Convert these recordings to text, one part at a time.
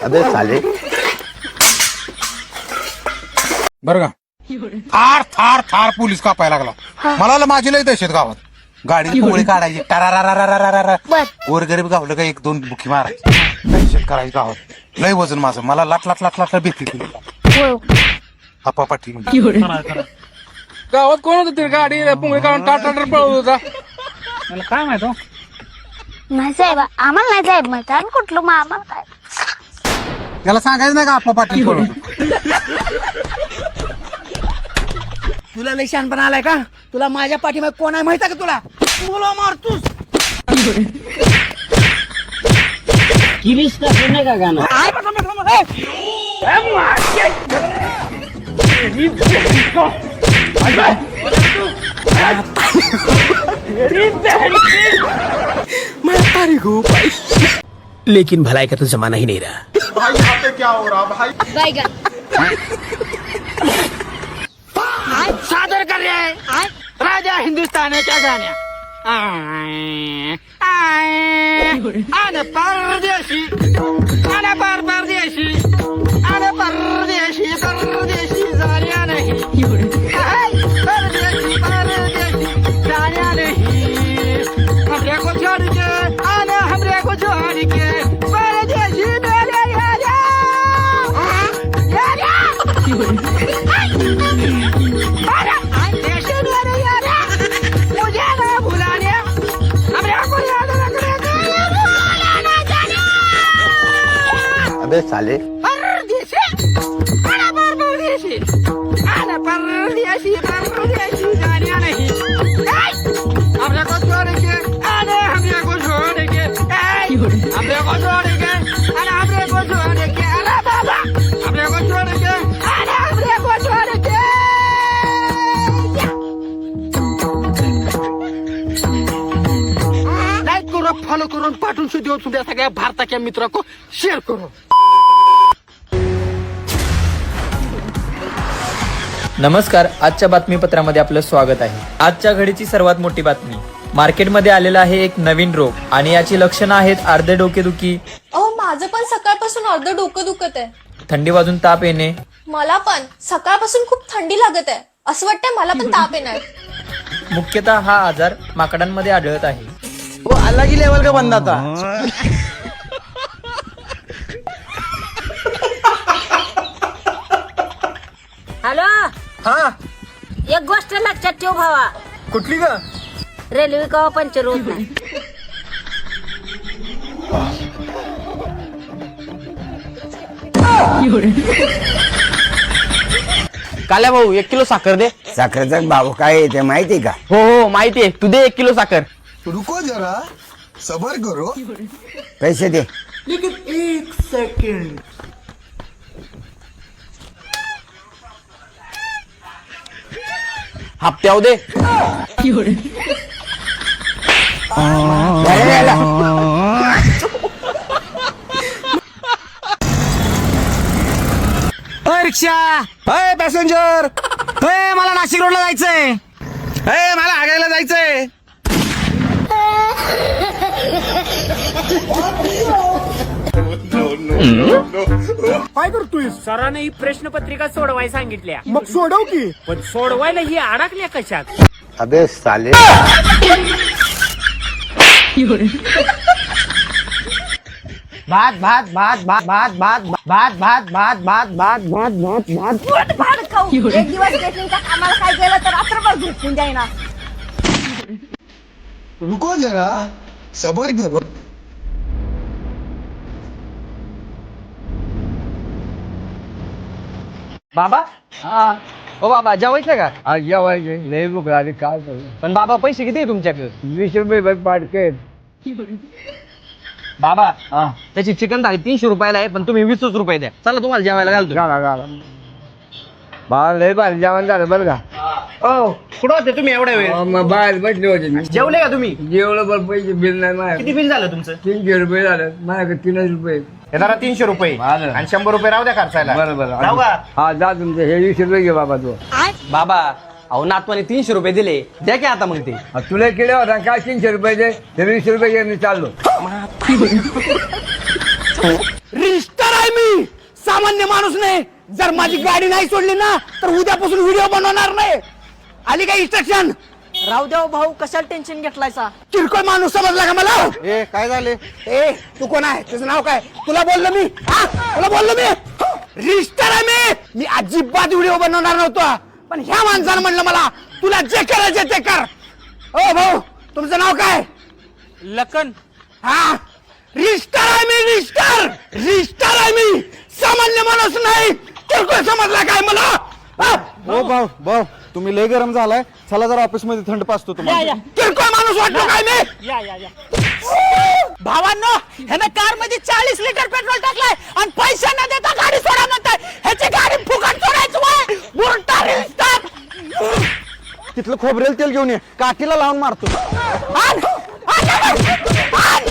अबे साले बरं का थार थार थार पोलीस कापायला लागला. मला माझी लय दहशत गावात. गाडी पोळी काढायची टारारारारारारा. गोरगरीब गावलं का एक दोन बुकी मारायची. दहशत करायची गावात. लय वजन माझं. मला लाट लाट लाट लाट भीती पाठी गावात कोण होतं ते गाडी पुंगळी काढून टाटा पळवत होता. मला काय माहित हो. नाही साहेब आम्हाला नाही साहेब माहित आणि कुठलं मग आम्हाला काय त्याला सांगायचं नाही का आप्पा पाटील पळवतो. तुला लय शहाणपणा आलाय का? तुला माझ्या पाठीमागे कोण आहे माहिती आहे का तुला? मुलं मारतोस. का गाणं लेकिन भलाई का तो जमाना ही नहीं रहा. भाई यहाँ पे क्या हो रहा भाई? सादर कर रहे हैं राजा हिंदुस्तानाच्या गाण्या. आन परदेशी आन परदेशी आन परदेशी परदेशी जाण्या नाही. परदेशी परदेशी जाण्या नहीं. हमरे को छोड़ के आना हमरे को छोड़ के परदेशी मेरे यारा यारा देश मेरे यारा मुझे ना भुलाने हमरे को याद रखने अबे साले परदेशी आना परदेशी आना परदेशी परदेशी जाण्या नहीं. हमरे को छोड़ के आना हमरे को छोड़ के हमरे को छोड़ के आना हमरे को छोड़ के अरे बाबा हमरे को छोड़ के आना हमरे को छोड़ के. लाईक करो फॉलो करून पाठवून सुद्धा तुमच्या सगळ्या भारताच्या मित्र को शेअर करो. नमस्कार. आजच्या बातमीपत्रामध्ये आपलं स्वागत आहे. आजच्या घडीची सर्वात मोठी बातमी. मार्केटमध्ये आलेला आहे एक नवीन रोग आणि याची लक्षणं आहेत अर्धे डोकेदुखी. माझं पण सकाळपासून अर्धं डोकं दुखत आहे. थंडी वाजून ताप येणे. मला पण सकाळपासून खूप थंडी लागत आहे. असं वाटतंय मला पण ताप येणार. मुख्यतः हा आजार माकडांमध्ये आढळत आहे. वो अलग ही लेवल का बंदा था. हॅलो. हा एक गोष्ट लक्षात ठेव भावा. कुठली ग? रेल्वे कवा पंक्चर होत नाही. काल्या भाऊ 1 किलो साखर दे. साखरेचा भाव काय आहे ते माहिती का? हो हो माहितीये. तू दे 1 किलो साखर. रुको जरा सबर करो. पैसे दे. हप्त्याव दे. रिक्षा. अय पॅसेंजर. अय मला नाशिक रोडला जायचंय. अय मला आगायला जायचंय. काय करतोय? सरांनी ही प्रश्नपत्रिका सोडवाय सांगितल्या. मग सोडव की. पण सोडवायला ही अडकल्या कशात? अबे साले भात भात भात भात भात भात भात भात भात भात भात भात भात भात खाऊ. एक दिवस घेत नाही तर आम्हाला काय गेलं तर रात्रभर झोपून जाईना. रुको जरा सबर करो. बाबा. ओ बाबा जेवायचं का? जेवायचे लय भूक लागली काय करू. पण बाबा पैसे किती आहे तुमच्याकडे? 20 रुपये पाडके. बाबा त्याची चिकन थाळी 300 रुपयाला आहे पण तुम्ही 20 रुपये द्या. चला तुम्हाला जेवायला घालतो. गाला बाहेर लय भारी जेवण झालं बरं का. कुठं होते तुम्ही एवढ्या वेळ? मग बाहेर बसले होते मी. जेवले का तुम्ही? जेवलं बरं पैसे बिल नाही माझ्या. किती बिल झालं तुमचं? 300 रुपये झालं माझ्याकडे. 3 रुपये. हे जरा 300 रुपये झालं. आणि 100 रुपये राहू द्या खर्चायला. बरं जाऊ का? हा जा तुमचे हे 20 रुपये घे बाबा तू. बाबा अहो नातवाने 300 रुपये दिले द्या की आता मग ते. तुला केले होता काय 300 रुपये दे. 20 रुपये घे मी चाललो. रजिस्टर आहे मी, सामान्य माणूस नाही. जर माझी गाडी नाही सोडली ना तर उद्यापासून व्हिडिओ बनवणार नाही. आली काय इन्स्ट्रक्शन? राहू द्या भाऊ, कशाला टेन्शन घेतलायचा? किरकोळ माणूस समजला का मला? ए काय झाले? ए तू कोण आहे? तुझं नाव काय? तुला बोललो मी, तुला बोललो मी. रजिस्टर आहे मी अजिबात व्हिडिओ बनवणार नव्हतो, पण ह्या माणसानं म्हणलं मला तुला जे करायचं ते कर. ओ भाऊ, तुमचं नाव काय? लखन. हा, रजिस्टर आहे मी, रजिस्टर आहे मी, सामान्य माणूस नाही. किरकोळ समजला काय मला? हो भाऊ तुम्ही लय गरम झालाय, चला जरा ऑफिस मध्ये थंड पाचतो तुम्हाला. किरकोळ माणूस वाटतो काय मी? या भावांनो, ह्यानं कार मध्ये 40 लिटर पेट्रोल टाकलाय आणि पैसे न देता गाडी सोडा म्हणताय. ह्याची गाडी फुकट सोडायची वय. बुरटा रजिस्टर. तिथलं खोबरेल तेल घेऊन ये, काठीला लावून मारतो. आण, आण, आण, आण.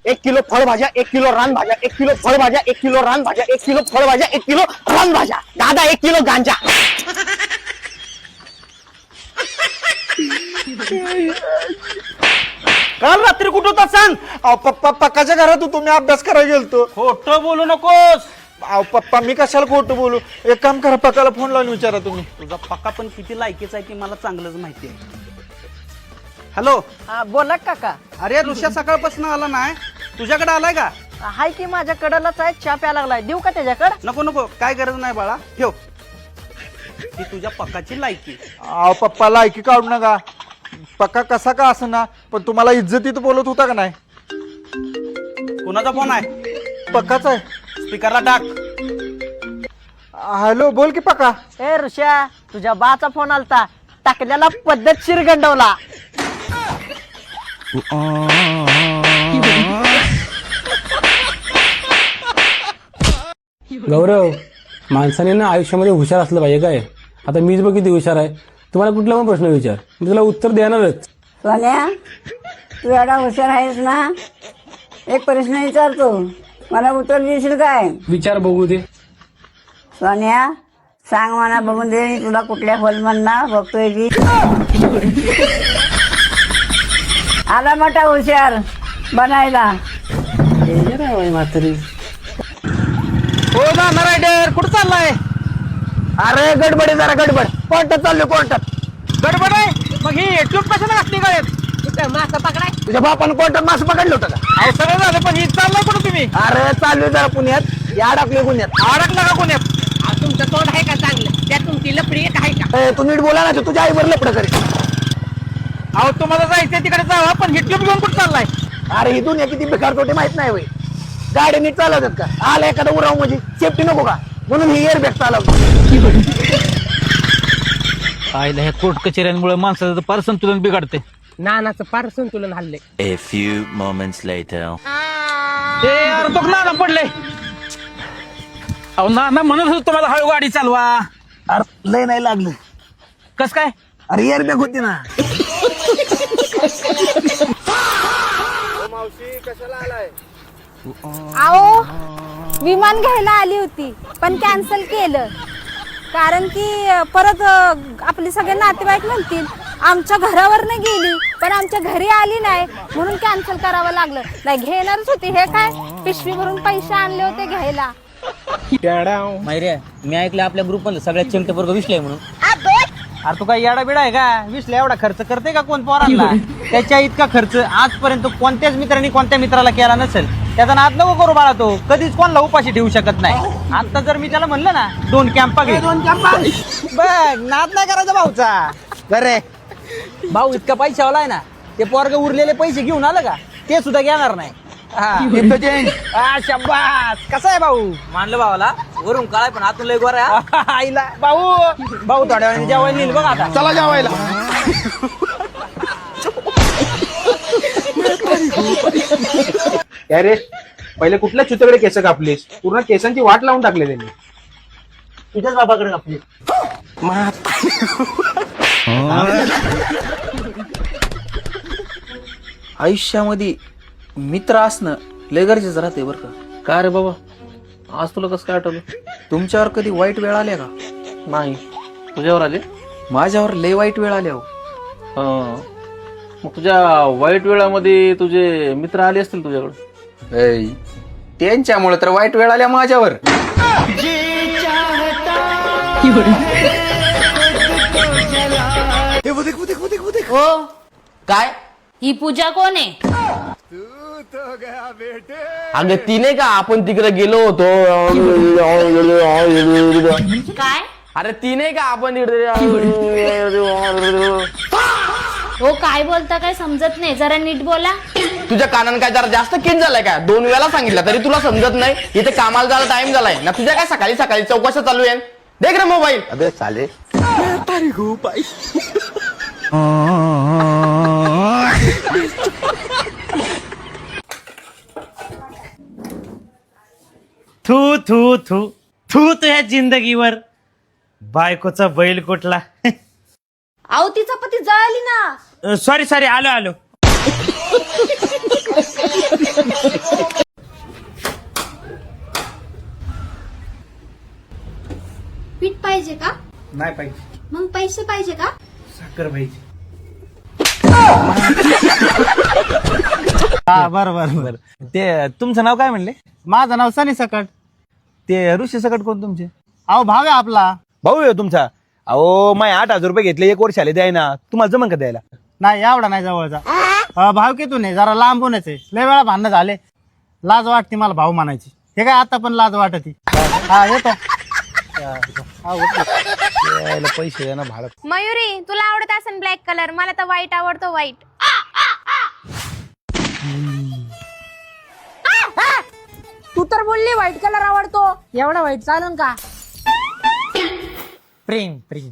1 किलो फळभाज्या, 1 किलो रानभाज्या, 1 किलो फळभाज्या, 1 किलो रानभाज्या, 1 किलो फळभाज्या, 1 किलो रानभाज्या. दादा 1 किलो गांजा. काल रात्री कुठं होता सांग? पप्पा पक्काच्या घरात तुम्ही अभ्यास करायला गेलतो. खोटं बोलू नकोस. पप्पा मी कशाला खोटं बोलू? एक काम करा, पक्काला फोन लावून विचारा तुम्ही. तुझा पक्का पण किती लायकीचा आहे ती मला चांगलंच माहिती आहे. हॅलो. बोला काका. अरे ऋषा सकाळपासून आला नाही, तुझ्याकडे आलाय का? हाय की माझ्याकडलाच आहे, चहा प्या लागलाय. देऊ का त्याच्याकडे? नको काय गरज नाही बाळा, ठेव. ती तुझ्या पक्काची लायकी. पप्पा लायकी काढू नका. पक्का कसा का असं ना, पण तुम्हाला इज्जतीत बोलत होता का नाही? कोणाचा फोन आहे? पक्काच आहे. स्पीकरला टाक. हॅलो, बोल की पक्का. ए ऋषा, तुझ्या बाचा फोन आलता, टाकल्याला पद्धतशीर गंडवला. गौरव, माणसाने ना आयुष्यामध्ये हुशार असलं पाहिजे काय. आता मीच बघ किती हुशार आहे. तुम्हाला कुठला पण प्रश्न विचार, मी तुला उत्तर देणारच. सोन्या, तू एवढा हुशार आहेस ना, एक प्रश्न विचारतो, मला उत्तर देशील काय? विचार बघू दे. सोन्या, सांग मला बघून दे, मी तुला कुठल्या होलमनना बघतोय की. आला मोठा हुशार बनायला. म्हातारी. हो ना रायडर, कुठं चाललाय? अरे गडबड आहे, जरा गडबड. कोर्टात चाललो, कोर्टात. गडबड आहे? मग ही ट्यूब कशाला घातली गळ्यात? मासा पकडाय. तुझ्या बापानं कोर्टात मासं पकडलं होतं का? अहो सगळं झालं, पण ही चाललाय कुठं तुम्ही? अरे चालू जरा पुण्यात, या अडकले पुण्यात. अडकला का कोण्यात? तुमचं तोंड आहे का चांगलं? त्या तुमची लपडी एक आहे का? ए, तू नीट बोला ना, तुझ्या आईवर लपड करेल. अहो तुम्हाला जायचंय तिकडे जावा, पण ही ट्यूब घेऊन कुठं चाललाय? अरे ही दुनिया किती बेकार तोटे माहित नाही होय. गाडी नीट चालवतात का? आला एखादा उराव म्हणजे सेफ्टी नको का? म्हणून ही एअर बॅग चालवतो. आईला ह्या कोर्ट कचेऱ्यांमुळे माणसाचं फार संतुलन बिघडते. नानाचं फार संतुलन हल्ले. A few moments later. ए अरे तो नाना पडले. अहो नाना म्हणत होतो तुम्हाला हळू गाडी चालवा. अरे लय नाही लागलं. कस काय? अरे एअर बॅग होती ना. आओ, विमान घ्यायला आली होती पण कॅन्सल केलं, कारण की परत आपले सगळे नातेवाईक म्हणतील आमच्या घरावर नाही गेली, पण आमच्या घरी आली नाही म्हणून कॅन्सल करावं लागलं. नाही घेणारच होती. हे काय पिशवी भरून पैसे आणले होते घ्यायला. माहिती मी ऐकलं आपल्या ग्रुप मध्ये सगळ्यात चिमटे बरोबर विसले म्हणून. अरे तू काय येडा बिडा आहे का? वीसला एवढा खर्च करते का कोण पोरांना? त्याच्या इतका खर्च आजपर्यंत कोणत्याच मित्रांनी कोणत्या मित्राला केला नसेल. त्याचा नाद नको करू बाळा, तो कधीच कोणाला उपाशी ठेवू शकत नाही. आता जर मी त्याला म्हणलं ना 2 कॅम्पा घे, 2 कॅम्पा बघ, नाद नाही करायचा भाऊचा. अरे भाऊ इतका पैशावाला आहे ना, ते पोरग उरलेले पैसे घेऊन आलं का ते सुद्धा घेणार नाही. शाबास. कसा आहे भाऊ? मानलं भावाला, वरून काळाय पण आतून लय गोरा आहे. आईला भाऊ थोड्या वेळाने जेवायला येईल बघ. आता चला जेवायला. अरे पहिले कुठल्या चुत्याकडे केस कापलीस? पूर्ण केसांची वाट लावून टाकले त्यांनी. तुझ्याच बाबाकडे कापली. आयुष्यामध्ये मित्र असणं लय गरजेचं राहते बरं का. का रे बाबा, आज तुला कसं काय आठवलं? तुमच्यावर कधी वाईट वेळ आल्या का? नाही. तुझ्यावर आले? माझ्यावर लय वाईट वेळ आल्या हो. मग तुझ्या वाईट वेळामध्ये तुझे मित्र आले असतील तुझ्याकडे. ऐ, त्यांच्यामुळे तर वाईट वेळ आल्या माझ्यावर. हो काय ही पूजा कोण आहे? अगं ती नाही का आपण तिकडे गेलो होतो. काय अरे ती नाही का आपण हो काय बोलता काय समजत नाही, जरा नीट बोला. तुझ्या कानान काय जरा जास्त किन झालाय का? 2 वेळा सांगितलं तरी तुला समजत नाही. इथे कामाला जायला टाइम झालाय ना तुझ्या. काय सकाळी सकाळी चौकशा चालू आहे? देख रे मोबाईल. अबे चाले थू थू थू थू तुझ्या जिंदगीवर. बायकोचा बैल कुठला. अहो तिचा पती जळाली ना. सॉरी सॉरी, आलो आलो. पीठ पाहिजे का? नाही पाहिजे. मग पैसे पाहिजे का? साखर पाहिजे. हा बरं बरं बरं. ते तुमचं नाव काय म्हणले? माझं नाव सनी सकट. ते ऋषी सकट कोण तुमचे? अहो भाव आहे आपला. भाऊ आहे तुमचा? अहो माय 8,000 रुपये घेतले, 1 वर्ष आले द्याय ना. तुम्हाला जमन का द्यायला? नाही एवढा नाही जवळचा. भाव कितून आहे, जरा लांबूनच आहे. लय वेळा भांडणं झाले, लाज वाटते मला भाऊ म्हणायची. हे काय आता पण लाज वाटते. हा येतो. पैसे द्या ना भाडं. मयुरी तुला आवडत असेल ब्लॅक कलर, मला तर व्हाईट आवडतो. व्हाईट. तू तर बोलली व्हाईट कलर आवडतो, एवढा व्हाईट चालून का? प्रेम प्रेम.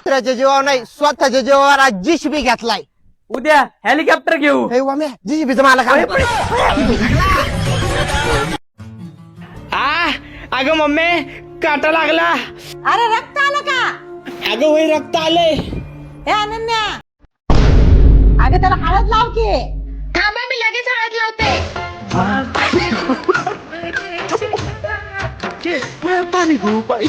दुसऱ्याच्या जीवावर नाही, स्वतःच्या जीवावर आज JCB घेतलाय. उद्या हेलिकॉप्टर घेऊ. JCBचं मला काय. अगं मम्मी काटा लागला. अरे रक्त आलं का? अगं होय रक्त आलंय. हे अनन्या, अगं त्याला हळद लाव की. थांबा मी लगेच हळद लावते. पाणी घेऊ पाय.